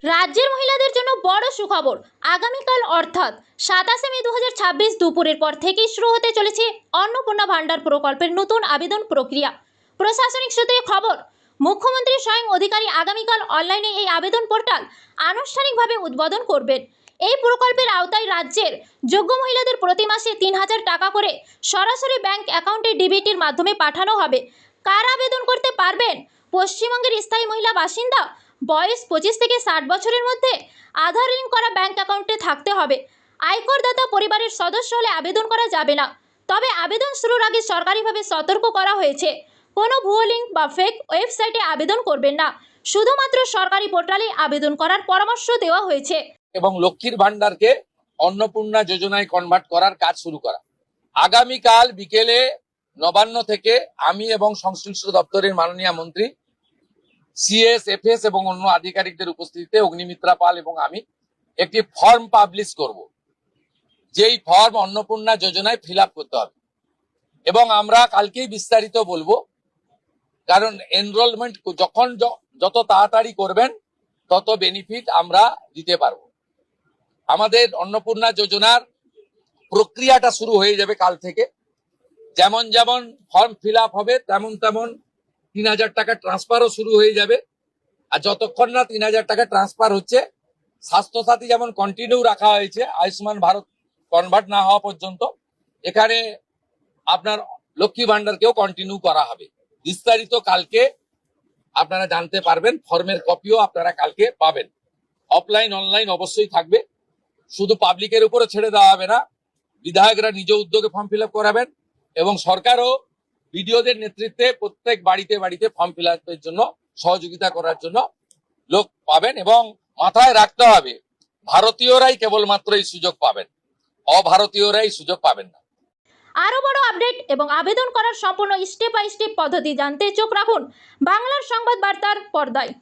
রাজ্যের মহিলাদের জন্য বড় সুখবর। আগামীকাল অর্থাৎ 27 মে 2026 দুপুরের পর থেকেই শুরু হতে চলেছে অন্নপূর্ণা ভান্ডার প্রকল্পের নতুন আবেদন প্রক্রিয়া। প্রশাসনিক সূত্রে খবর, মুখ্যমন্ত্রী স্বয়ং অধিকারী আগামীকাল অনলাইনে এই আবেদন পোর্টাল আনুষ্ঠানিকভাবে উদ্বোধন করবেন। এই প্রকল্পের আওতায় রাজ্যের যোগ্য মহিলাদের প্রতি মাসে 3000 টাকা করে সরাসরি ব্যাংক অ্যাকাউন্টে ডিবিটির মাধ্যমে পাঠানো হবে। কারা আবেদন করতে পারবেন? পশ্চিমবঙ্গের স্থায়ী মহিলা বাসিন্দা, বয়স 25 থেকে 60 বছরের মধ্যে, আধার লিঙ্ক করা ব্যাংক অ্যাকাউন্টে থাকতে হবে। আয়করদাতা পরিবারের সদস্য হলে আবেদন করা যাবে না। তবে আবেদন শুরুর আগে সরকারিভাবে সতর্ক করা হয়েছে, কোনো ভুয়ো লিঙ্ক বা ফেক ওয়েবসাইটে আবেদন করবেন না। শুধুমাত্র সরকারি পোর্টালে আবেদন করার পরামর্শ দেওয়া হয়েছে। এবং লক্ষ্মীর ভান্ডারকে অন্নপূর্ণা যোজনায় কনভার্ট করার কাজ শুরু করা। আগামীকাল বিকেলে নবান্ন থেকে আমি এবং সংশ্লিষ্ট দপ্তরের মাননীয় মন্ত্রী, সিএস, এফএস এবং অন্য আধিকারিকদের উপস্থিতিতে অগ্নিমিত্রা পাল এবং আমি একটি ফর্ম পাবলিশ করব, যেই ফর্ম অন্নপূর্ণা যোজনায় ফিল আপ করতে হবে। এবং আমরা কালকেই বিস্তারিত বলবো, কারণ এনরোলমেন্ট যখন যত তাড়াতাড়ি করবেন তত বেনিফিট আমরা দিতে পারবো। আমাদের অন্নপূর্ণা যোজনার প্রক্রিয়াটা শুরু হয়ে যাবে কাল থেকে। যেমন যেমন ফর্ম ফিল আপ হবে তেমন তেমন 3000 টাকা ট্রান্সফারও শুরু হয়ে যাবে। আর যতক্ষণ না 3000 টাকা ট্রান্সফার হচ্ছে, স্বাস্থ্যসাথী যেমন কন্টিনিউ রাখা হয়েছে আয়ুষ্মান ভারত কনভার্ট না হওয়া পর্যন্ত, এখানে আপনার লক্ষ্মী ভান্ডারকেও কন্টিনিউ করা হবে। বিস্তারিত কালকে আপনারা জানতে পারবেন। ফর্মের কপিও আপনারা কালকে পাবেন। অফলাইন অনলাইন অবশ্যই থাকবে। শুধু পাবলিকের উপরে ছেড়ে দেওয়া হবে না, বিধায়করা নিজ উদ্যোগে ফর্ম ফিল আপ করাবেন এবং সরকারও বিডিওদের নেতৃত্বে প্রত্যেক বাড়িতে বাড়িতে ফর্ম ফিল আপের জন্য সহযোগিতা করার জন্য লোক পাবেন। এবং মাথায় রাখতে হবে, ভারতীয়রাই কেবলমাত্র এই সুযোগ পাবেন, অভারতীয়রা এই সুযোগ পাবেন না। আরো বড় আপডেট এবং আবেদন করার সম্পূর্ণ স্টেপ বাই স্টেপ পদ্ধতি জানতে চোখ রাখুন বাংলার সংবাদ বার্তার পর্দায়।